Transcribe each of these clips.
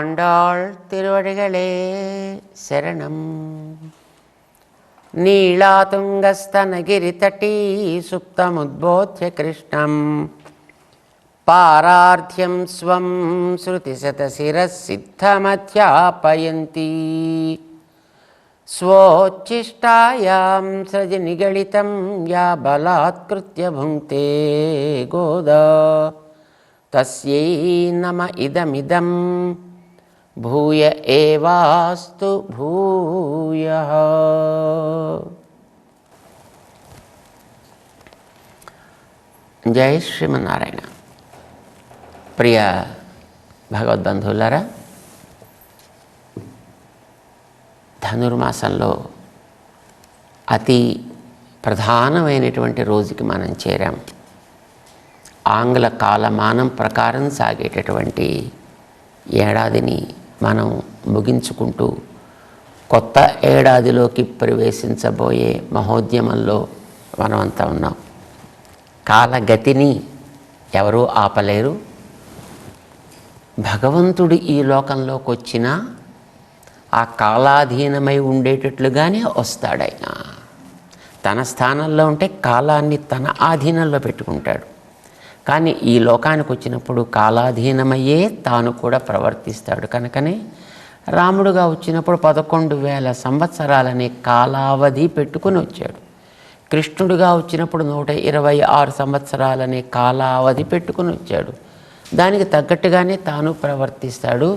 ஆண்டாள் திருவடிகளே சரணம். நீளாதுங்கஸ்தனகிரிதటీ சுப்தமுத்போத்ய கிருஷ்ணம் பாரார்த்தியம் ஸ்வம் ஸ்ருதிசதசிரசித்தமத்யாபயந்தி ஸ்வோச்சிஷ்டாயாம் ஸ்ரஜ நிகளிதம் யா பலாத்கிருத்ய புங்க்தே கோதா தஸ்யை நம இதமிதம் భూయ ఏవాస్తు భూయః. జై శ్రీమన్నారాయణ. ప్రియ భగవద్బంధువులారా, ధనుర్మాసంలో అతి ప్రధానమైనటువంటి రోజుకి మనం చేరాం. ఆంగ్ల కాలమానం ప్రకారం సాగేటటువంటి ఏడాదిని మనం ముగించుకుంటూ కొత్త ఏడాదిలోకి ప్రవేశించబోయే మహోద్యమంలో మనమంతా ఉన్నాం. కాలగతిని ఎవరూ ఆపలేరు. భగవంతుడు ఈ లోకంలోకి వచ్చినా ఆ కాలాధీనమై ఉండేటట్లుగానే వస్తాడైనా. తన స్థానంలో ఉంటే కాలాన్ని తన ఆధీనంలో పెట్టుకుంటాడు. కానీ ఈ లోకానికి వచ్చినప్పుడు కాలాధీనమయ్యే తాను కూడా ప్రవర్తిస్తాడు. కనుకనే రాముడుగా వచ్చినప్పుడు 11,000 సంవత్సరాలనే కాలావధి పెట్టుకుని వచ్చాడు. కృష్ణుడిగా వచ్చినప్పుడు 126 సంవత్సరాలనే కాలావధి పెట్టుకుని వచ్చాడు. దానికి తగ్గట్టుగానే తాను ప్రవర్తిస్తాడు.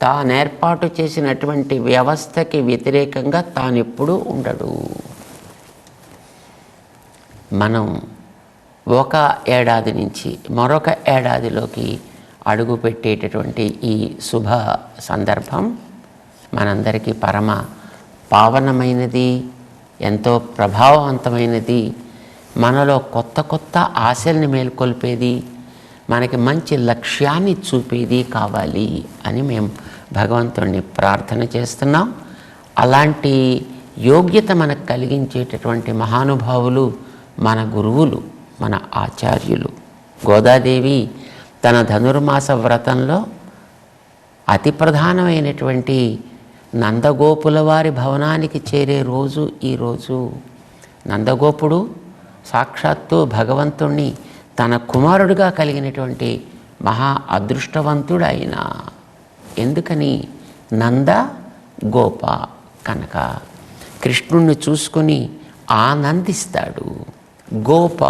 తాను ఏర్పాటు చేసినటువంటి వ్యవస్థకి వ్యతిరేకంగా తాను ఎప్పుడూ ఉండడు. మనం ఒక ఏడాది నుంచి మరొక ఏడాదిలోకి అడుగు పెట్టేటటువంటి ఈ శుభ సందర్భం మనందరికీ పరమ పావనమైనది, ఎంతో ప్రభావవంతమైనది, మనలో కొత్త కొత్త ఆశల్ని మేల్కొల్పేది, మనకి మంచి లక్ష్యాన్ని చూపేది కావాలి అని మేము భగవంతుడిని ప్రార్థన చేస్తున్నాం. అలాంటి యోగ్యత మనకు కలిగించేటటువంటి మహానుభావులు మన గురువులు, మన ఆచార్యులు. గోదాదేవి తన ధనుర్మాస వ్రతంలో అతి ప్రధానమైనటువంటి నందగోపుల వారి భవనానికి చేరే రోజు ఈరోజు. నందగోపుడు సాక్షాత్తు భగవంతుణ్ణి తన కుమారుడిగా కలిగినటువంటి మహా అదృష్టవంతుడు ఆయన. ఎందుకని? నంద గోప కనుక కృష్ణుణ్ణి చూసుకొని ఆనందిస్తాడు. గోప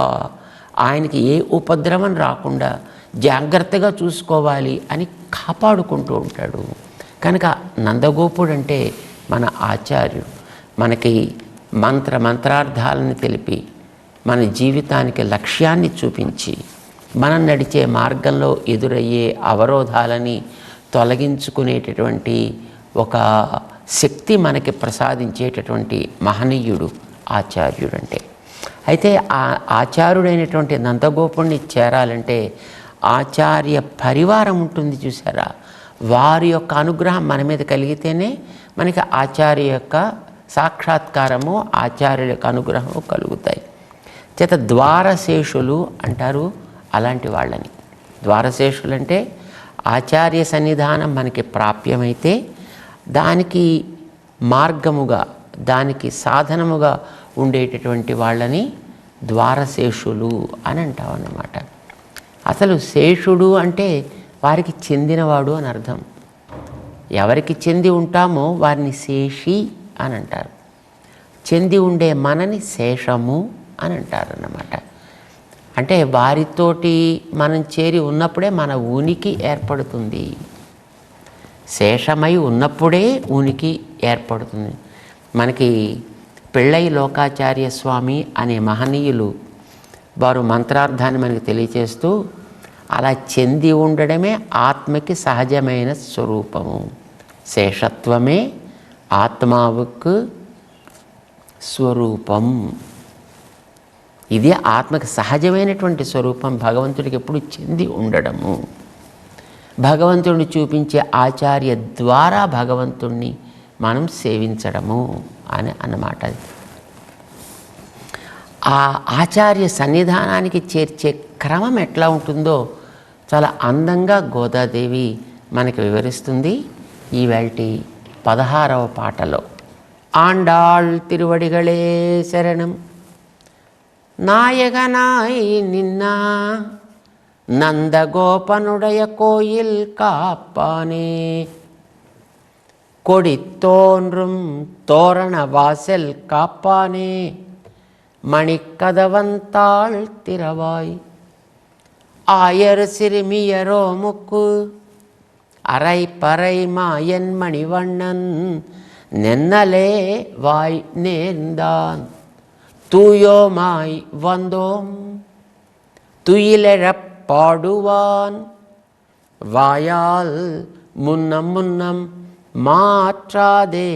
ఆయనకి ఏ ఉపద్రవం రాకుండా జాగ్రత్తగా చూసుకోవాలి అని కాపాడుకుంటూ ఉంటాడు. కనుక నందగోపుడు అంటే మన ఆచార్యుడు. మనకి మంత్రార్థాలను తెలిపి మన జీవితానికి లక్ష్యాన్ని చూపించి మనం నడిచే మార్గంలో ఎదురయ్యే అవరోధాలని తొలగించుకునేటటువంటి ఒక శక్తి మనకి ప్రసాదించేటటువంటి మహనీయుడు ఆచార్యుడు అంటే. అయితే ఆ ఆచార్యుడైనటువంటి నందగోపుణ్ణి చేరాలంటే ఆచార్య పరివారం ఉంటుంది చూసారా, వారి యొక్క అనుగ్రహం మన మీద కలిగితేనే మనకి ఆచార్య యొక్క సాక్షాత్కారము, ఆచార్యుల యొక్క అనుగ్రహము కలుగుతాయి. చేత ద్వారశేషులు అంటారు అలాంటి వాళ్ళని. ద్వారశేషులు అంటే ఆచార్య సన్నిధానం మనకి ప్రాప్యమైతే దానికి మార్గముగా, దానికి సాధనముగా ఉండేటటువంటి వాళ్ళని ద్వారశేషులు అని అంటాం అన్నమాట. అసలు శేషుడు అంటే వారికి చెందినవాడు అని అర్థం. ఎవరికి చెంది ఉంటామో వారిని శేషి అని అంటారు. చెంది ఉండే మనని శేషము అని అంటారు అన్నమాట. అంటే వారితోటి మనం చేరి ఉన్నప్పుడే మన ఉనికి ఏర్పడుతుంది. శేషమై ఉన్నప్పుడే ఉనికి ఏర్పడుతుంది. మనకి పెళ్ళై లోకాచార్య స్వామి అనే మహనీయులు వారు మంత్రార్థాన్ని మనకి తెలియచేస్తూ అలా చెంది ఉండడమే ఆత్మకి సహజమైన స్వరూపము. శేషత్వమే ఆత్మావుకు స్వరూపం. ఇది ఆత్మకి సహజమైనటువంటి స్వరూపం. భగవంతుడికి ఎప్పుడు చెంది ఉండడము, భగవంతుడిని చూపించే ఆచార్య ద్వారా భగవంతుణ్ణి మనం సేవించడము అని అన్నమాట. ఆ ఆచార్య సన్నిధానానికి చేర్చే క్రమం ఎట్లా ఉంటుందో చాలా అందంగా గోదాదేవి మనకి వివరిస్తుంది ఈవేళటి 16వ పాటలో. ఆండాళ్ తిరువడిగళే శరణం. నాయగనాయ్ నిన్న నందగోపనుడయ కోయిల్ కాப்பாనే. கொடித்தோன்றும் தோரண வாசல் காப்பானே. மணிக்கதவந்தாள் திறவாய். ஆயர் சிறுமியரோ முக்கு அரை பறை மாயன் மணிவண்ணன் நென்னலே வாய் நேர்ந்தான். தூயோமாய் வந்தோம் துயிலெழப் பாடுவான். வாயால் முன்னம் முன்னம் மாற்றாதே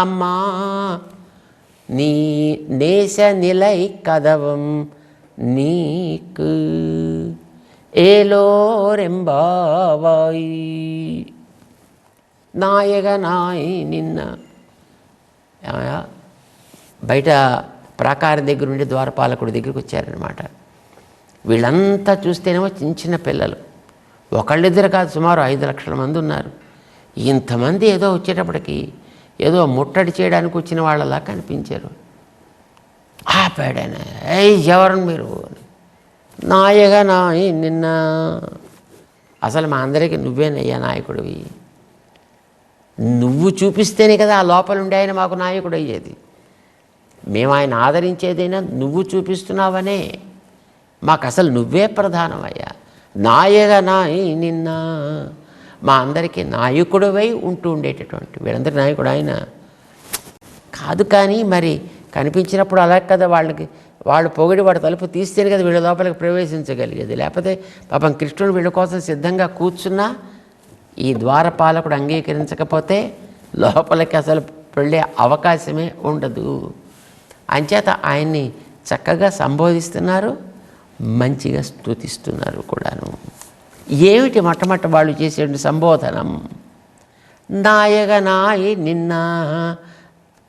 அம்மா. நீ நேச நிலை கதவும் நீக்கு ఏలోరెంబావాయి. నాయగనాయ్ నిన్న. బయట ప్రాకారం దగ్గర నుండి ద్వారపాలకుడి దగ్గరికి వచ్చారనమాట. వీళ్ళంతా చూస్తేనేమో చిన్న చిన్న పిల్లలు, ఒకళ్ళిద్దరు కాదు, సుమారు 5 లక్షల మంది ఉన్నారు. ఇంతమంది ఏదో వచ్చేటప్పటికి ఏదో ముట్టడి చేయడానికి వచ్చిన వాళ్ళలా కనిపించారు. ఆపాడైనా, ఎవరు మీరు? నాయగనాయ్ నిన్న. అసలు మా అందరికీ నువ్వేనయ్యా నాయకుడివి. నువ్వు చూపిస్తేనే కదా ఆ లోపల ఉండి ఆయన మాకు నాయకుడు అయ్యేది. మేము ఆయన ఆదరించేదైనా నువ్వు చూపిస్తున్నావనే. మాకు అసలు నువ్వే ప్రధానమయ్యా. నాయగనాయ్ నిన్న. మా అందరికీ నాయకుడివై ఉంటూ ఉండేటటువంటి, వీళ్ళందరి నాయకుడు ఆయన కాదు. కానీ మరి కనిపించినప్పుడు అలా కదా వాళ్ళు పొగిడి వాడు తలుపు తీస్తేనే కదా వీళ్ళ లోపలికి ప్రవేశించగలిగేది. లేకపోతే పాపం కృష్ణుడు వీళ్ళ కోసం సిద్ధంగా కూర్చున్నా ఈ ద్వారపాలకుడు అంగీకరించకపోతే లోపలికి అసలు వెళ్ళే అవకాశమే ఉండదు. అంచేత ఆయన్ని చక్కగా సంబోధిస్తున్నారు, మంచిగా స్తుతిస్తున్నారు కూడాను. ఏమిటి మొట్టమొదట వాళ్ళు చేసే సంబోధనం? నాయగనాయ్ నిన్న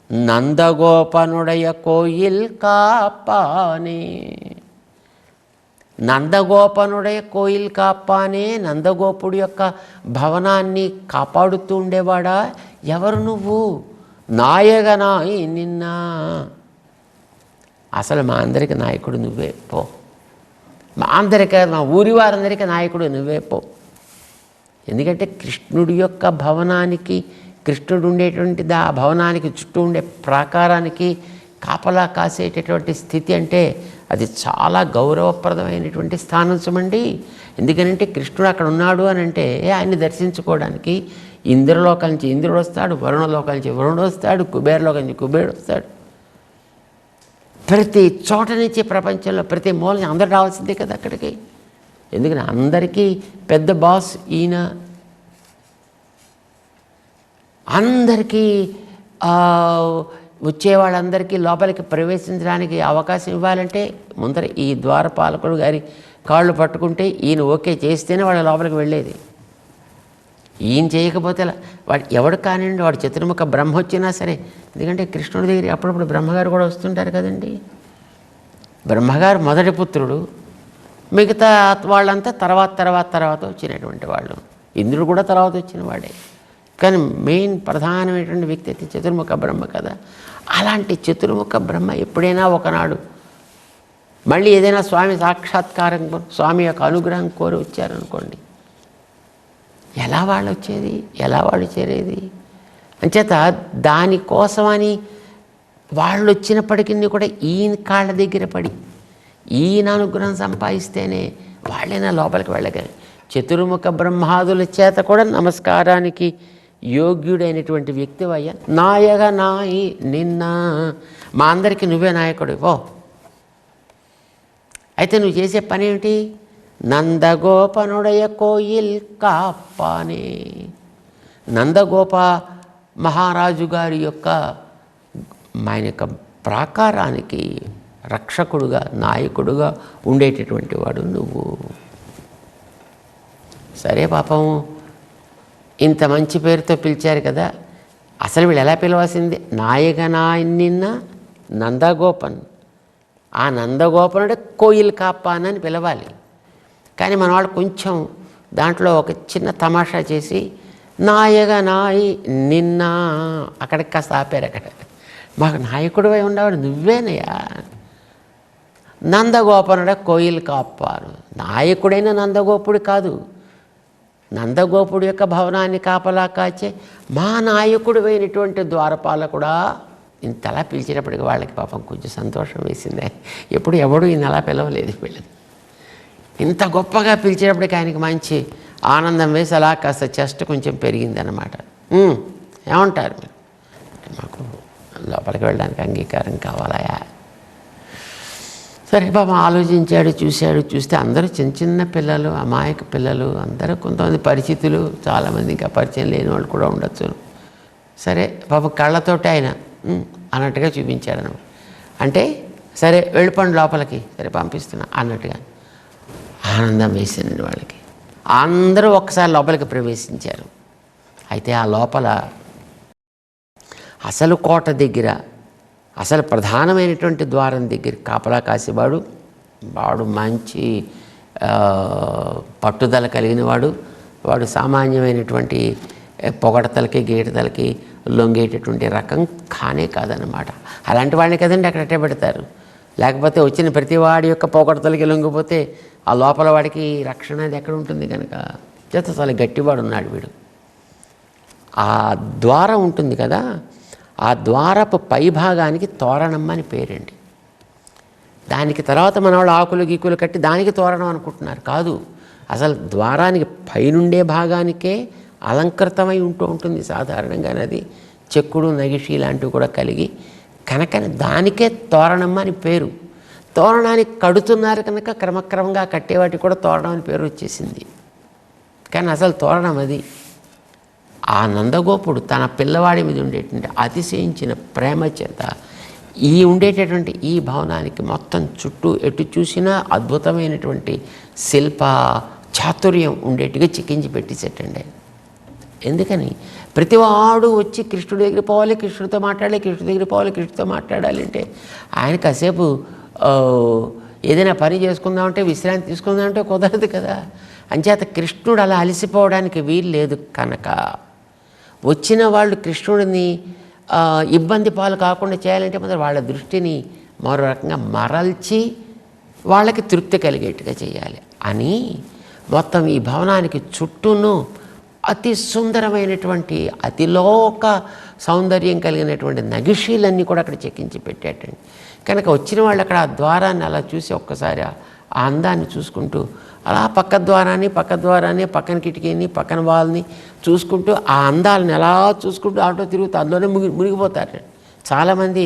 నందగోపనుడయ కోయిల్ కాపానే. నందగోపనుడయ కోయిల్ కాపానే. నందగోపుడి యొక్క భవనాన్ని కాపాడుతూ ఉండేవాడా? ఎవరు నువ్వు? నాయగనాయ్ నిన్న. అసలు మా అందరికి నాయకుడు నువ్వే పో. మా అందరికీ, మా ఊరి వారందరికీ నాయకుడు నువ్వే పో. ఎందుకంటే కృష్ణుడి యొక్క భవనానికి, కృష్ణుడు ఉండేటువంటి ఆ భవనానికి చుట్టూ ఉండే ప్రాకారానికి కాపలా కాసేటటువంటి స్థితి అంటే అది చాలా గౌరవప్రదమైనటువంటి స్థానం సుమండి. ఎందుకనంటే కృష్ణుడు అక్కడ ఉన్నాడు అని అంటే ఆయన్ని దర్శించుకోవడానికి ఇంద్రలోకం నుంచి ఇంద్రుడు వస్తాడు, వరుణలోకం నుంచి వరుణుడు వస్తాడు, కుబేరలోకం నుంచి కుబేరుడు వస్తాడు. ప్రతి చోట నుంచి ప్రపంచంలో ప్రతి మూల అందరూ రావాల్సిందే కదా అక్కడికి. ఎందుకని అందరికీ పెద్ద బాస్ ఈయన. అందరికీ వచ్చే వాళ్ళందరికీ లోపలికి ప్రవేశించడానికి అవకాశం ఇవ్వాలంటే ముందర ఈ ద్వారపాలకుడు గారి కాళ్ళు పట్టుకుంటే ఈయన ఓకే చేస్తేనే వాళ్ళ లోపలికి వెళ్ళేది. ఈయన చేయకపోతే వాడు ఎవడు కానివ్వండి, వాడు చతుర్ముఖ బ్రహ్మ వచ్చినా సరే. ఎందుకంటే కృష్ణుడి దగ్గర అప్పుడప్పుడు బ్రహ్మగారు కూడా వస్తుంటారు కదండి. బ్రహ్మగారు మొదటి పుత్రుడు, మిగతా వాళ్ళంతా తర్వాత వచ్చినటువంటి వాళ్ళు. ఇంద్రుడు కూడా తర్వాత వచ్చిన వాడే. కానీ మెయిన్ ప్రధానమైనటువంటి వ్యక్తి అయితే చతుర్ముఖ బ్రహ్మ కదా. అలాంటి చతుర్ముఖ బ్రహ్మ ఎప్పుడైనా ఒకనాడు మళ్ళీ ఏదైనా స్వామి సాక్షాత్కారం, స్వామి యొక్క అనుగ్రహం కోరి వచ్చారనుకోండి, ఎలా వాళ్ళు వచ్చేది, ఎలా వాళ్ళు చేరేది? అంచేత దానికోసమని వాళ్ళు వచ్చినప్పటికీ కూడా ఈయన కాళ్ళ దగ్గర పడి ఈయన అనుగ్రహం సంపాదిస్తేనే వాళ్ళైనా లోపలికి వెళ్ళగలి. చతుర్ముఖ బ్రహ్మాదుల చేత కూడా నమస్కారానికి యోగ్యుడైనటువంటి వ్యక్తివయ్యా. నాయగనాయ్ నిన్న. మా అందరికీ నువ్వే నాయకుడు ఓ. అయితే నువ్వు చేసే పని ఏమిటి? నందగోపనుడయ కోయిల్ కాపానే. నందగోప మహారాజు గారి యొక్క ఆయన యొక్క ప్రాకారానికి రక్షకుడుగా, నాయకుడుగా ఉండేటటువంటి వాడు నువ్వు. సరే పాపం ఇంత మంచి పేరుతో పిలిచారు కదా, అసలు వీళ్ళు ఎలా పిలవాల్సింది? నాయగనాయ్ నిన్న నందగోపన్. ఆ నందగోపనుడే కోయిల్ కాపాన్ అని పిలవాలి. కానీ మన వాళ్ళు కొంచెం దాంట్లో ఒక చిన్న తమాషా చేసి నాయగా నాయి నిన్న అక్కడికి కాస్త ఆపారు. అక్కడ మాకు నాయకుడివై ఉండేవాడు నువ్వేనయ్యా, నందగోపనుడ కోయిల్ కాపాను. నాయకుడైన నందగోపుడు కాదు, నందగోపుడు యొక్క భవనాన్ని కాపలా కాచే మా నాయకుడు అయినటువంటి ద్వారపాలకుడా. ఇంతలా పిలిచినప్పటికీ వాళ్ళకి పాపం కొంచెం సంతోషం వేసిందే. ఎప్పుడు ఎవడు ఈయన అలా పిలవలేదు వీళ్ళని. ఇంత గొప్పగా పిలిచేటప్పటికి ఆయనకి మంచి ఆనందం వేసి అలా కాస్త చెస్ట్ కొంచెం పెరిగిందనమాట. ఏమంటారు మీరు? మాకు లోపలికి వెళ్ళడానికి అంగీకారం కావాలయా. సరే పాపం ఆలోచించాడు, చూస్తే అందరూ చిన్న చిన్న పిల్లలు, అమాయక పిల్లలు అందరూ, కొంతమంది పరిచితులు, చాలామంది ఇంకా పరిచయం లేని వాళ్ళు కూడా ఉండొచ్చు. సరే పాపం కళ్ళతోటి ఆయన అన్నట్టుగా చూపించాడు. అంటే సరే వెళ్ళిపోండి లోపలికి, సరే పంపిస్తున్నా అన్నట్టుగా ఆనందం వేసింది వాళ్ళకి. అందరూ ఒక్కసారి లోపలికి ప్రవేశించారు. అయితే ఆ లోపల అసలు కోట దగ్గర, అసలు ప్రధానమైనటువంటి ద్వారం దగ్గర కాపలా కాసేవాడు వాడు మంచి పట్టుదల కలిగిన వాడు సామాన్యమైనటువంటి పొగడతలకి గీటతలకి లొంగేటటువంటి రకం కానే కాదనమాట. అలాంటి వాడిని కదండి అక్కడ అట్టే పెడతారు. లేకపోతే వచ్చిన ప్రతి వాడి యొక్క పొగడతలకి లొంగిపోతే ఆ లోపల వాడికి రక్షణ అది ఎక్కడ ఉంటుంది కనుక చేత చాలా గట్టివాడు ఉన్నాడు వీడు. ఆ ద్వారం ఉంటుంది కదా, ఆ ద్వారపు పై భాగానికి తోరణం అని పేరండి. దానికి తర్వాత మన వాళ్ళు ఆకులు గీకులు కట్టి దానికి తోరణం అనుకుంటున్నారు. కాదు, అసలు ద్వారానికి పైనుండే భాగానికే అలంకృతమై ఉంటుంది సాధారణంగానే. అది చెక్కుడు నగిషి లాంటివి కూడా కలిగి కనుక దానికే తోరణం అని పేరు. తోరణానికి కడుతున్నారు కనుక క్రమక్రమంగా కట్టేవాటికి కూడా తోరణం అని పేరు వచ్చేసింది. కానీ అసలు తోరణం అది. ఆ నందగోపుడు తన పిల్లవాడి మీద ఉండేటువంటి అతిశయించిన ప్రేమ చేత ఉండేటటువంటి ఈ భవనానికి మొత్తం చుట్టూ ఎటు చూసినా అద్భుతమైనటువంటి శిల్ప చాతుర్యం ఉండేట్టుగా చిక్కించి పెట్టేసేటండి. ఎందుకని ప్రతివాడు వచ్చి కృష్ణుడి దగ్గర పోవాలి, కృష్ణుడితో మాట్లాడాలి, కృష్ణుడి దగ్గర పోవాలి, కృష్ణుడితో మాట్లాడాలి అంటే ఆయన కాసేపు ఏదైనా పని చేసుకుందామంటే విశ్రాంతి తీసుకుందామంటే కుదరదు కదా. అంచేత కృష్ణుడు అలా అలసిపోవడానికి వీలు లేదు కనుక వచ్చిన వాళ్ళు కృష్ణుడిని ఇబ్బంది పాలు కాకుండా చేయాలంటే మొదలు వాళ్ళ దృష్టిని మరో రకంగా మరల్చి వాళ్ళకి తృప్తి కలిగేట్టుగా చేయాలి అని మొత్తం ఈ భవనానికి చుట్టూను అతి సుందరమైనటువంటి అతిలోక సౌందర్యం కలిగినటువంటి నగిషీలన్నీ కూడా అక్కడ చెక్కించి పెట్టేటండి. కనుక వచ్చిన వాళ్ళు అక్కడ ఆ ద్వారాన్ని అలా చూసి ఒక్కసారి ఆ అందాన్ని చూసుకుంటూ అలా పక్క ద్వారాన్ని పక్కన కిటికీని పక్కన వాళ్ళని చూసుకుంటూ ఆ అందాలను ఎలా చూసుకుంటూ ఆటో తిరుగుతూ అందులోనే మునిగిపోతారు. చాలామంది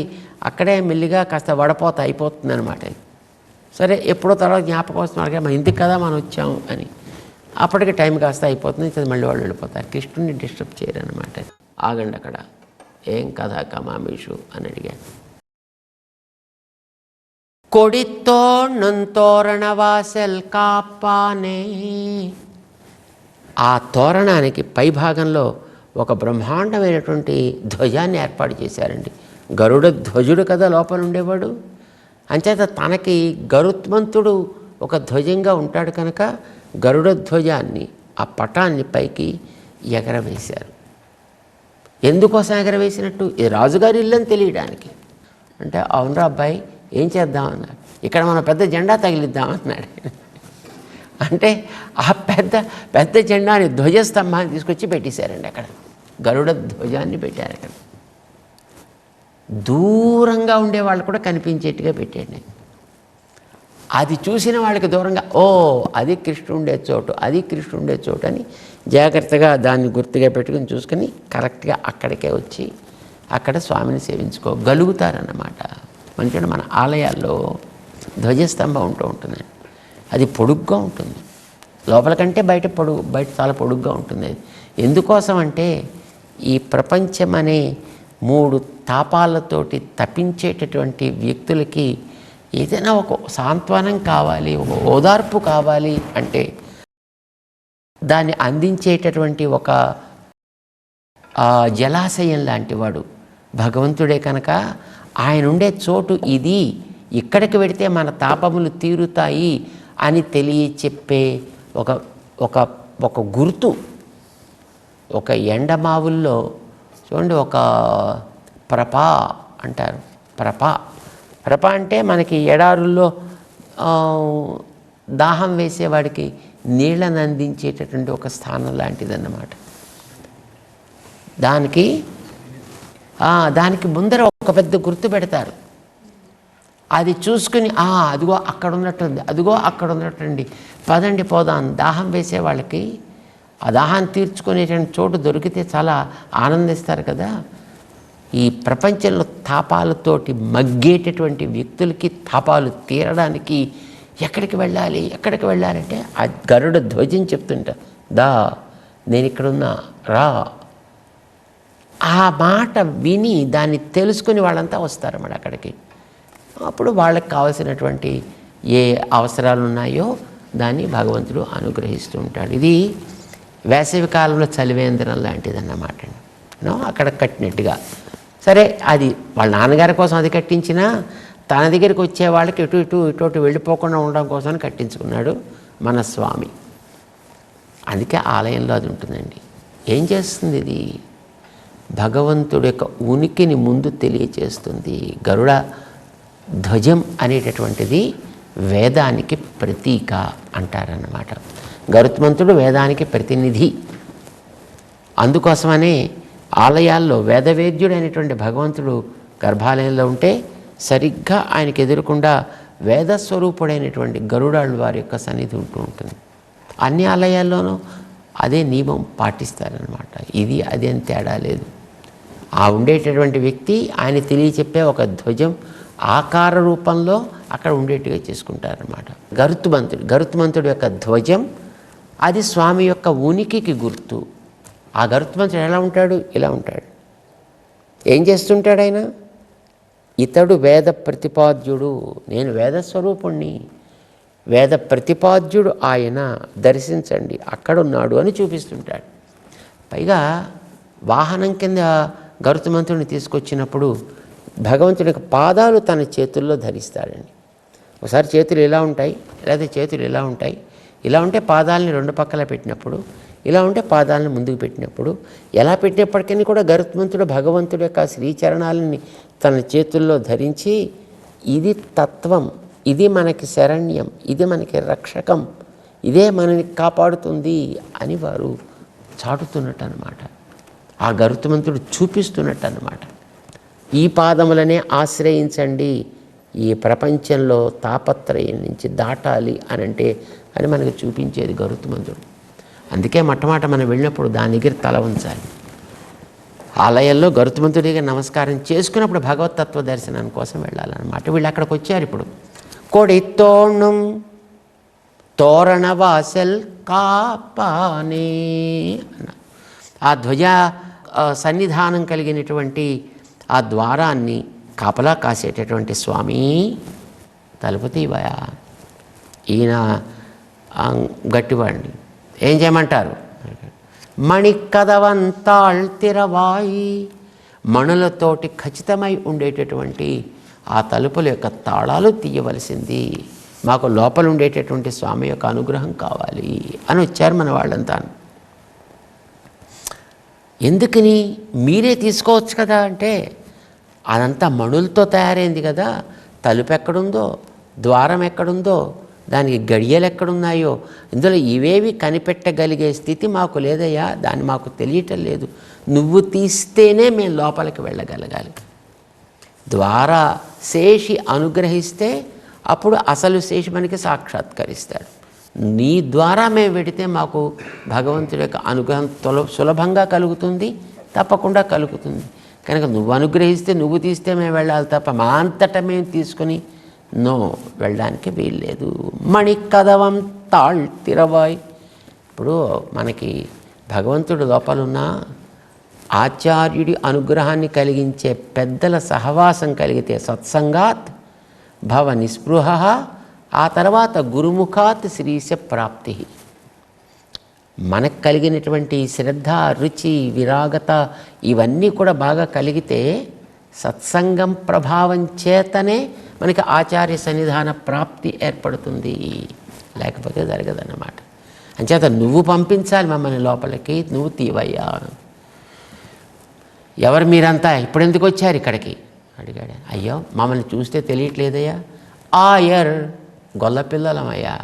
అక్కడే మెల్లిగా కాస్త వడపోత అయిపోతుంది అనమాట. సరే ఎప్పుడో తర్వాత జ్ఞాపకం వస్తుంది మన ఇంటికి కదా మనం వచ్చాము అని. అప్పటికి టైం కాస్త అయిపోతుంది, మళ్ళీ వాళ్ళు వెళ్ళిపోతారు. కృష్ణుడిని డిస్టర్బ్ చేయరు అనమాట. ఆగండి అక్కడ, ఏం కథా కమామీషు అని అడిగాను. కొడితోరణవాసల్ కాపానే. ఆ తోరణానికి పై భాగంలో ఒక బ్రహ్మాండమైనటువంటి ధ్వజాన్ని ఏర్పాటు చేశారండి. గరుడ ధ్వజుడు కదా లోపల ఉండేవాడు. అంచేత తనకి గరుత్మంతుడు ఒక ధ్వజంగా ఉంటాడు కనుక గరుడ ధ్వజాన్ని ఆ పటాన్ని పైకి ఎగరవేశారు. ఎందుకోసం ఎగరవేసినట్టు? ఇది రాజుగారి ఇల్లు అని తెలియడానికి. అంటే అవునరా అబ్బాయి ఏం చేద్దామన్నారు. ఇక్కడ మనం పెద్ద జెండా తగిలిద్దామన్నాడు. అంటే ఆ పెద్ద జెండాని ధ్వజస్తంభాన్ని తీసుకొచ్చి పెట్టేశారండి. అక్కడ గరుడ ధ్వజాన్ని పెట్టారు. అక్కడ దూరంగా ఉండేవాళ్ళు కూడా కనిపించేట్టుగా పెట్టండి. అది చూసిన వాళ్ళకి దూరంగా అది కృష్ణుండే చోటు అని జాగ్రత్తగా దాన్ని గుర్తుగా పెట్టుకుని చూసుకొని కరెక్ట్గా అక్కడికే వచ్చి అక్కడ స్వామిని సేవించుకోగలుగుతారన్నమాట. మంచిగా మన ఆలయాల్లో ధ్వజస్తంభం ఉంటుంది. అది పొడుగ్గా ఉంటుంది, లోపల కంటే బయట చాలా పొడుగ్గా ఉంటుంది. ఎందుకోసం అంటే ఈ ప్రపంచం అనే 3 తాపాలతోటి తపించేటటువంటి వ్యక్తులకి ఏదైనా ఒక సాంత్వనం కావాలి, ఒక ఓదార్పు కావాలి అంటే దాన్ని అందించేటటువంటి ఒక జలాశయం లాంటి వాడు భగవంతుడే కనుక ఆయన ఉండే చోటు ఇది, ఇక్కడికి వెడితే మన తాపములు తీరుతాయి అని తెలియచెప్పే ఒక ఒక గుర్తు. ఒక ఎండమావుల్లో చూడండి, ఒక ప్రప అంటారు. ప్రప అంటే మనకి ఎడారుల్లో దాహం వేసేవాడికి నీళ్ళని అందించేటటువంటి ఒక స్థానం లాంటిదన్నమాట. దానికి ముందర ఒక పెద్ద గుర్తు పెడతారు. అది చూసుకుని అదిగో అక్కడ ఉన్నట్టుంది, అదిగో అక్కడ ఉన్నట్టుండి, పదండి పోదాం. దాహం వేసే వాళ్ళకి ఆ దాహాన్ని తీర్చుకునేటువంటి చోటు దొరికితే చాలా ఆనందిస్తారు కదా. ఈ ప్రపంచంలో తాపాలతోటి మగ్గేటటువంటి వ్యక్తులకి తాపాలు తీరడానికి ఎక్కడికి వెళ్ళాలి అంటే ఆ గరుడ ధ్వజం చెప్తుంటా, నేను ఇక్కడున్నా, రా. ఆ మాట విని దాన్ని తెలుసుకుని వాళ్ళంతా వస్తారన్నమాట అక్కడికి. అప్పుడు వాళ్ళకి కావలసినటువంటి ఏ అవసరాలు ఉన్నాయో దాన్ని భగవంతుడు అనుగ్రహిస్తూ ఉంటాడు. ఇది వేసవి కాలంలో చలివేంద్రం లాంటిదన్నమాట. అక్కడ కట్టినట్టుగా. సరే, అది వాళ్ళ నాన్నగారి కోసం అది కట్టించినా తన దగ్గరికి వచ్చే వాళ్ళకి ఇటు వెళ్ళిపోకుండా ఉండడం కోసం కట్టించుకున్నాడు మన స్వామి. అందుకే ఆలయంలో అది ఉంటుందండి. ఏం చేస్తుంది ఇది? భగవంతుడి యొక్క ఉనికిని ముందు తెలియచేస్తుంది. గరుడ ధ్వజం అనేటటువంటిది వేదానికి ప్రతీక అంటారన్నమాట. గరుత్మంతుడు వేదానికి ప్రతినిధి. అందుకోసమనే ఆలయాల్లో వేదవేద్యుడైనటువంటి భగవంతుడు గర్భాలయంలో ఉంటే సరిగ్గా ఆయనకు ఎదురకుండా వేదస్వరూపుడైనటువంటి గరుడాళ్ళు వారి యొక్క సన్నిధి ఉంటూ ఉంటుంది. అన్ని ఆలయాల్లోనూ అదే నియమం పాటిస్తారనమాట. ఇది అదేం తేడా లేదు. ఆ ఉండేటటువంటి వ్యక్తి ఆయన తెలియచెప్పే ఒక ధ్వజం ఆకార రూపంలో అక్కడ ఉండేట్టుగా చేసుకుంటారనమాట. గరుత్మంతుడి యొక్క ధ్వజం అది స్వామి యొక్క ఉనికికి గుర్తు. ఆ గరుత్మంతుడు ఎలా ఉంటాడు? ఇలా ఉంటాడు. ఏం చేస్తుంటాడు ఆయన? ఇతడు వేద ప్రతిపాద్యుడు, నేను వేదస్వరూపుణ్ణి, వేద ప్రతిపాద్యుడు ఆయన, దర్శించండి అక్కడున్నాడు అని చూపిస్తుంటాడు. పైగా వాహనం కింద గరుత్మంతుడిని తీసుకొచ్చినప్పుడు భగవంతుడి యొక్క పాదాలు తన చేతుల్లో ధరిస్తాడండి. ఒకసారి చేతులు ఇలా ఉంటాయి, లేదా చేతులు ఇలా ఉంటాయి. ఇలా ఉంటే పాదాలని రెండు పక్కల పెట్టినప్పుడు, ఇలా ఉంటే పాదాలను ముందుకు పెట్టినప్పుడు, ఎలా పెట్టినప్పటికీ కూడా గరుత్మంతుడు భగవంతుడి యొక్క శ్రీచరణాలని తన చేతుల్లో ధరించి ఇది తత్వం, ఇది మనకి శరణ్యం, ఇది మనకి రక్షకం, ఇదే మనని కాపాడుతుంది అని వారు చాటుతున్నట్టు అన్నమాట. ఆ గరుత్మంతుడు చూపిస్తున్నట్టు అన్నమాట. ఈ పాదములనే ఆశ్రయించండి, ఈ ప్రపంచంలో తాపత్రయం నుంచి దాటాలి అని మనకు చూపించేది గరుత్మంతుడు. అందుకే మొట్టమొదట మనం వెళ్ళినప్పుడు దాని దగ్గర తల ఉంచాలి. ఆలయంలో గరుత్మంతుడిగా నమస్కారం చేసుకున్నప్పుడు భగవతత్వ దర్శనం కోసం వెళ్ళాలన్నమాట. వీళ్ళు అక్కడికి వచ్చారు. ఇప్పుడు కొడితోణం తోరణవాసల్ కాపానే అన్న ఆ ధ్వజ సన్నిధానం కలిగినటువంటి ఆ ద్వారాన్ని కాపలా కాసేటటువంటి స్వామి తలుపు తీవయా. ఈయన గట్టివాడిని ఏం చేయమంటారు? మణికదవంతాళ్ తిరవాయి, మణులతోటి ఖచ్చితమై ఉండేటటువంటి ఆ తలుపుల యొక్క తాళాలు తీయవలసింది, మాకు లోపల ఉండేటటువంటి స్వామి యొక్క అనుగ్రహం కావాలి అని వచ్చారు మన వాళ్ళంతా. ఎందుకని? మీరే తీసుకోవచ్చు కదా అంటే, అదంతా మణులతో తయారైంది కదా, తలుపు ఎక్కడుందో, ద్వారం ఎక్కడుందో, దానికి గడియలు ఎక్కడున్నాయో, ఇందులో ఇవేవి కనిపెట్టగలిగే స్థితి మాకు లేదయ్యా, దాన్ని మాకు తెలియటం లేదు, నువ్వు తీస్తేనే మేము లోపలికి వెళ్ళగలగాలి. ద్వారా శేషి అనుగ్రహిస్తే అప్పుడు అసలు శేషి మనకి సాక్షాత్కరిస్తాడు. నీ ద్వారా మేము వెడితే మాకు భగవంతుడి యొక్క అనుగ్రహం సులభంగా కలుగుతుంది, తప్పకుండా కలుగుతుంది. కనుక నువ్వు అనుగ్రహిస్తే, నువ్వు తీస్తే మేము వెళ్ళాలి తప్ప మా అంతటా మేము తీసుకుని వెళ్ళడానికి వీల్లేదు. మణికదవం తాళ్ తిరవాయ్. ఇప్పుడు మనకి భగవంతుడు లోపలున్న ఆచార్యుడి అనుగ్రహాన్ని కలిగించే పెద్దల సహవాసం కలిగితే సత్సంగాత్ భవ నిస్పృహ, ఆ తర్వాత గురుముఖాత్ శ్రీశ ప్రాప్తి. మనకు కలిగినటువంటి శ్రద్ధ, రుచి, విరాగత ఇవన్నీ కూడా బాగా కలిగితే సత్సంగం ప్రభావం చేతనే మనకి ఆచార్య సన్నిధాన ప్రాప్తి ఏర్పడుతుంది, లేకపోతే జరగదన్నమాట. అంచేత నువ్వు పంపించాలి మమ్మల్ని లోపలికి, నువ్వు తీవయ్యా. ఎవరు మీరంతా, ఇప్పుడు ఎందుకు వచ్చారు ఇక్కడికి అడిగాడు. అయ్యో మమ్మల్ని చూస్తే తెలియట్లేదయ్యా, ఆయర్ గొల్లపిల్లలమయ్యా.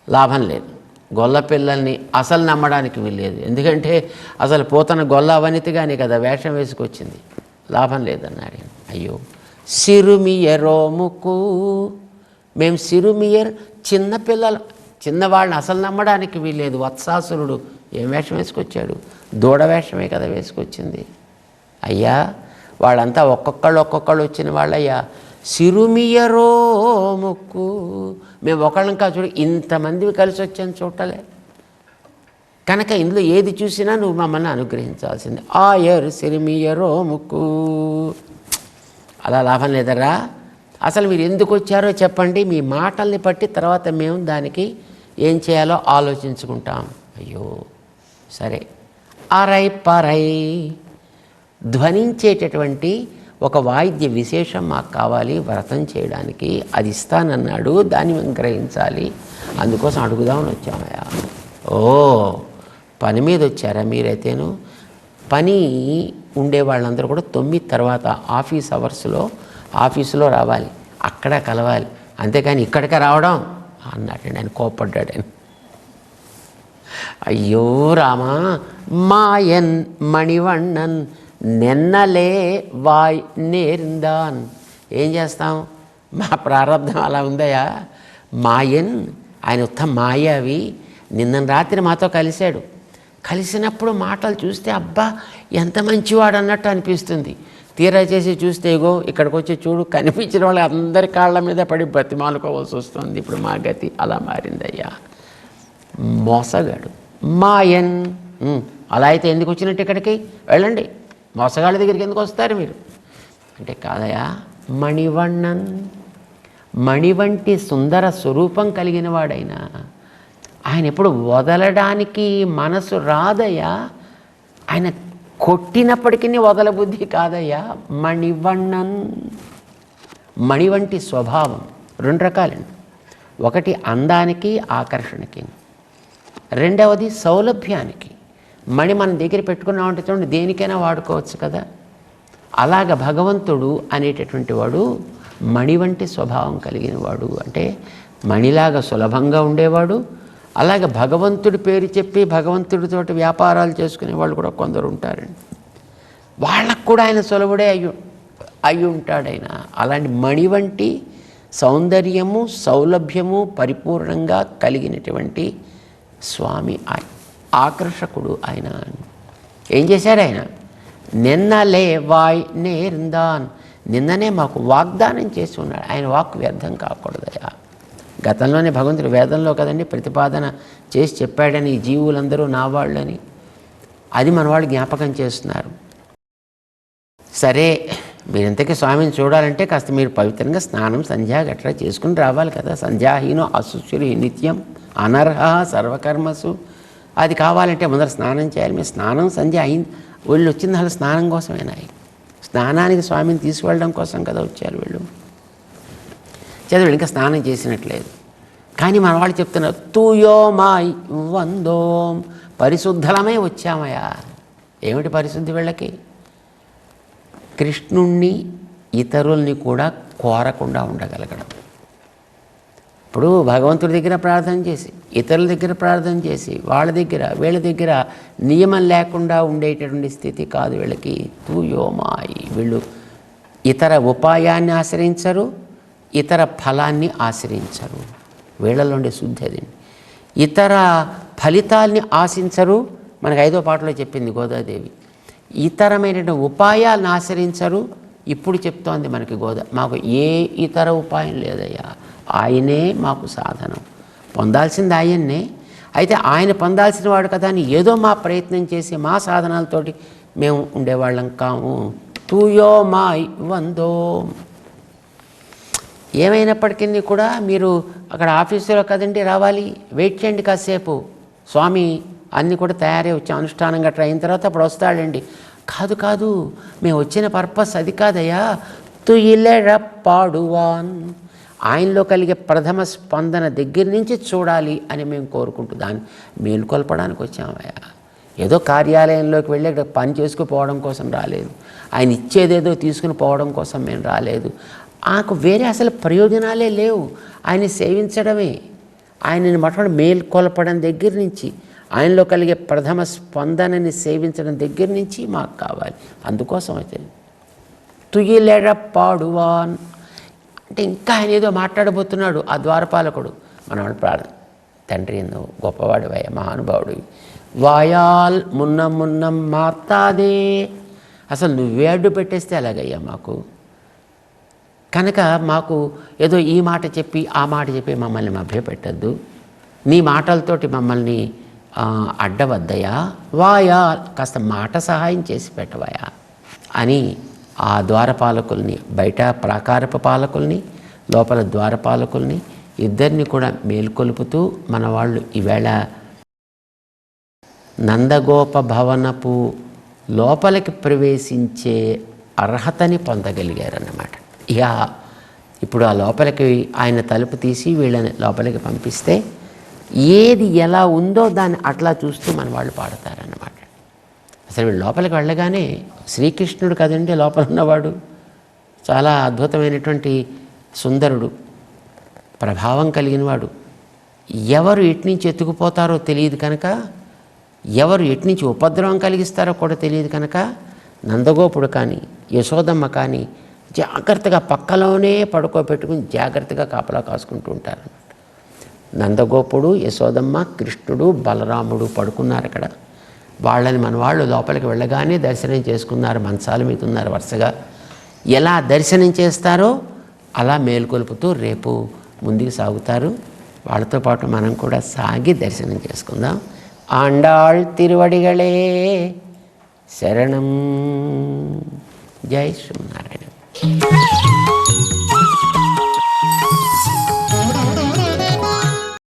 లాభం లేదు, గొల్లపిల్లల్ని అసలు నమ్మడానికి వీల్లేదు. ఎందుకంటే అసలు పోతన గొల్ల అవనితిగానే కదా వేషం వేసుకొచ్చింది, లాభం లేదన్నాడు. అయ్యో సిరుమియరోముకు, మేము సిరుమియర్ చిన్నపిల్లలు, చిన్నవాళ్ళని అసలు నమ్మడానికి వీల్లేదు. వత్సాసురుడు ఏం వేషం వేసుకొచ్చాడు, దూడ వేషమే కదా వేసుకొచ్చింది. అయ్యా వాళ్ళంతా ఒక్కొక్కళ్ళు వచ్చిన వాళ్ళయ్యా. సిరుమియరో ముక్కు, మేము ఒకళ్ళం కాదు చూడు, ఇంతమంది కలిసి వచ్చాను చూడలే. కనుక ఇందులో ఏది చూసినా నువ్వు మమ్మల్ని అనుగ్రహించాల్సింది. ఆయర్ సిరిమియరో ముక్కు. అలా లాభం లేదరా, అసలు మీరు ఎందుకు వచ్చారో చెప్పండి, మీ మాటల్ని బట్టి తర్వాత మేము దానికి ఏం చేయాలో ఆలోచించుకుంటాం. అయ్యో సరే, అరై పరై ధ్వనించేటటువంటి ఒక వాయిద్య విశేషం మాకు కావాలి వ్రతం చేయడానికి, అది ఇస్తానన్నాడు, దాన్ని మేము గ్రహించాలి, అందుకోసం అడుగుదామని వచ్చామయ్యా. ఓ పని మీద వచ్చారా మీరైతేను? పని ఉండే వాళ్ళందరూ కూడా 9 తర్వాత ఆఫీస్ అవర్స్లో ఆఫీసులో రావాలి, అక్కడ కలవాలి, అంతేకాని ఇక్కడికే రావడం అన్నాడండి. ఆయన కోప్పడ్డాడని. అయ్యో రామా, మాయన్ మణివಣ್ಣన్ నిన్నలే వాయ్ నేర్ందాన్. ఏం చేస్తాం, మా ప్రారంధం అలా ఉందయా. మాయన్, ఆయన ఉత్తమ మాయావి. నిన్న రాత్రి మాతో కలిశాడు, కలిసినప్పుడు మాటలు చూస్తే అబ్బా ఎంత మంచివాడు అన్నట్టు అనిపిస్తుంది. తీరా చేసి చూస్తే ఇగో ఇక్కడికి వచ్చి చూడు, కనిపించిన వాళ్ళు అందరి కాళ్ళ మీద పడి బ్రతిమాలుకోవాల్సి వస్తుంది. ఇప్పుడు మా గతి అలా మారిందయ్యా. మోసగాడు మాయన్. అలా అయితే ఎందుకు వచ్చినట్టు ఇక్కడికి, వెళ్ళండి, మోసగాళ్ళ దగ్గరికి ఎందుకు వస్తారు మీరు అంటే, కాదయా మణివಣ್ಣన్, మణి వంటి సుందర స్వరూపం కలిగిన వాడైనా ఆయన ఎప్పుడు వదలడానికి మనసు రాదయ్యా. ఆయన కొట్టినప్పటికీ వదలబుద్ధి కాదయ్యా. మణివಣ್ಣన్, మణి వంటి స్వభావం 2 రకాలండి. ఒకటి అందానికి ఆకర్షణకి, రెండవది సౌలభ్యానికి. మణి మన దగ్గర పెట్టుకున్నామంటే చూడండి దేనికైనా వాడుకోవచ్చు కదా. అలాగ భగవంతుడు అనేటటువంటి వాడు మణి వంటి స్వభావం కలిగిన వాడు. అంటే మణిలాగా సులభంగా ఉండేవాడు. అలాగే భగవంతుడి పేరు చెప్పి భగవంతుడితోటి వ్యాపారాలు చేసుకునే వాళ్ళు కూడా కొందరు ఉంటారండి. వాళ్ళకు కూడా ఆయన సులభుడే అయి ఉంటాడు ఆయన. అలాంటి మణి వంటి సౌందర్యము సౌలభ్యము పరిపూర్ణంగా కలిగినటువంటి స్వామి ఆకర్షకుడు ఆయన. ఏం చేశాడు ఆయన, నిన్నలే వాయ్ నేర్ందాన్, నిన్ననే మాకు వాగ్దానం చేసి ఉన్నాడు. ఆయన వాక్ వ్యర్థం కాకూడదయా. గతంలోనే భగవంతుడు వేదంలో కదండి ప్రతిపాదన చేసి చెప్పాడని, ఈ జీవులందరూ నా వాళ్ళని, అది మన వాళ్ళు జ్ఞాపకం చేస్తున్నారు. సరే మీరు ఇంతకీ స్వామిని చూడాలంటే కాస్త మీరు పవిత్రంగా స్నానం సంధ్యా గట్రా చేసుకుని రావాలి కదా. సంధ్యాహీనో అశుచురి నిత్యం అనర్హ సర్వకర్మసు. అది కావాలంటే ముందర స్నానం చేయాలి. మీరు స్నానం సంధ్య అయింది, వీళ్ళు వచ్చింది అసలు స్నానం కోసమేనా? స్నానానికి స్వామిని తీసుకువెళ్ళడం కోసం కదా వచ్చారు వీళ్ళు. చదువు ఇంకా స్నానం చేసినట్లేదు. కానీ మన వాళ్ళు చెప్తున్నారు తూయో మాయ్ వందోం, పరిశుద్ధలమై వచ్చామయ్యా. ఏమిటి పరిశుద్ధి వీళ్ళకి? కృష్ణుణ్ణి ఇతరుల్ని కూడా కోరకుండా ఉండగలగడం. ఇప్పుడు భగవంతుడి దగ్గర ప్రార్థన చేసి, ఇతరుల దగ్గర ప్రార్థన చేసి, వాళ్ళ దగ్గర వీళ్ళ దగ్గర నియమం లేకుండా ఉండేటటువంటి స్థితి కాదు వీళ్ళకి. తూయోమాయి, వీళ్ళు ఇతర ఉపాయాన్ని ఆశ్రయించరు, ఇతర ఫలాన్ని ఆశ్రయించరు. వీళ్ళలో ఉండే శుద్ధి అది. ఇతర ఫలితాల్ని ఆశించరు. మనకు 5వ పాటలో చెప్పింది గోదాదేవి. ఇతరమైనటువంటి ఉపాయాలను ఆశ్రయించరు. ఇప్పుడు చెప్తోంది మనకి మాకు ఏ ఇతర ఉపాయం లేదయ్యా, ఆయనే మాకు సాధనం. పొందాల్సింది ఆయన్నే. అయితే ఆయన పొందాల్సిన వాడు కదా అని ఏదో మా ప్రయత్నం చేసి మా సాధనాలతోటి మేము ఉండేవాళ్ళం కాము. తూయో మాయ్ వందో. ఏమైనప్పటికీ కూడా మీరు అక్కడ ఆఫీసులో కదండి రావాలి, వెయిట్ చేయండి కాసేపు, స్వామి అన్నీ కూడా తయారై వచ్చి అనుష్ఠానం గట్రా అయిన తర్వాత అప్పుడు వస్తాడండి. కాదు మేము వచ్చిన పర్పస్ అది కాదయ్యా. తుయిలెడ పాడువాన్, ఆయనలో కలిగే ప్రథమ స్పందన దగ్గర నుంచి చూడాలి అని మేము కోరుకుంటూ దాన్ని మేలుకొల్పడానికి వచ్చామయ్యా. ఏదో కార్యాలయంలోకి వెళ్ళి అక్కడ పని చేసుకుపోవడం కోసం రాలేదు. ఆయన ఇచ్చేదేదో తీసుకుని పోవడం కోసం మేము రాలేదు. నాకు వేరే అసలు ప్రయోజనాలే లేవు. ఆయన్ని సేవించడమే, ఆయనని మటుకు మేల్కొల్పడం దగ్గర నుంచి, ఆయనలో కలిగే ప్రథమ స్పందనని సేవించడం దగ్గర నుంచి మాకు కావాలి. అందుకోసం అయితే తుయిలెడ పాడువాన్ అంటే ఇంకా ఆయన ఏదో మాట్లాడబోతున్నాడు ఆ ద్వారపాలకుడు. మనవాడు ప్రార్థన, తండ్రి ఎందు గొప్పవాడివయ్యా, మహానుభావుడివి, వాయాల్ మున్నం మార్తాదే, అసలు నువ్వే అడ్డు పెట్టేస్తే అలాగయ్యా మాకు. కనుక మాకు ఏదో ఈ మాట చెప్పి ఆ మాట చెప్పి మమ్మల్ని మభ్యపెట్టద్దు, నీ మాటలతోటి మమ్మల్ని అడ్డవద్దయా, వాయా కాస్త మాట సహాయం చేసి పెట్టవయా అని ఆ ద్వారపాలకుల్ని, బయట ప్రాకారపు పాలకుల్ని, లోపల ద్వారపాలకుల్ని ఇద్దరిని కూడా మేల్కొలుపుతూ మన వాళ్ళు ఈవేళ నందగోప భవనపు లోపలికి ప్రవేశించే అర్హతని పొందగలిగారన్నమాట. ఇక ఇప్పుడు ఆ లోపలికి ఆయన తలుపు తీసి వీళ్ళని లోపలికి పంపిస్తే ఏది ఎలా ఉందో దాన్ని అట్లా చూస్తూ మన వాళ్ళు పాడతారన్నమాట. అసలు వీళ్ళు లోపలికి వెళ్ళగానే శ్రీకృష్ణుడు కదండి లోపల ఉన్నవాడు, చాలా అద్భుతమైనటువంటి సుందరుడు, ప్రభావం కలిగినవాడు. ఎవరు ఎట్నుంచి ఎత్తుకుపోతారో తెలియదు కనుక, ఎవరు ఎట్నుంచి ఉపద్రవం కలిగిస్తారో కూడా తెలియదు కనుక నందగోపుడు కానీ యశోదమ్మ కానీ జాగ్రత్తగా పక్కలోనే పడుకోబెట్టుకుని జాగ్రత్తగా కాపలా కాసుకుంటూ ఉంటారు. నందగోపుడు, యశోదమ్మ, కృష్ణుడు, బలరాముడు పడుకున్నారు అక్కడ. వాళ్ళని మన వాళ్ళు లోపలికి వెళ్ళగానే దర్శనం చేసుకున్నారు, మంచాల మీద ఉన్నారు వరుసగా. ఎలా దర్శనం చేస్తారో అలా మేల్కొల్పుతూ రేపు ముందుకు సాగుతారు. వాళ్ళతో పాటు మనం కూడా సాగి దర్శనం చేసుకుందాం. ఆండాళ్ తిరువడిగళే శరణం. జై శ్రీనారాయణ.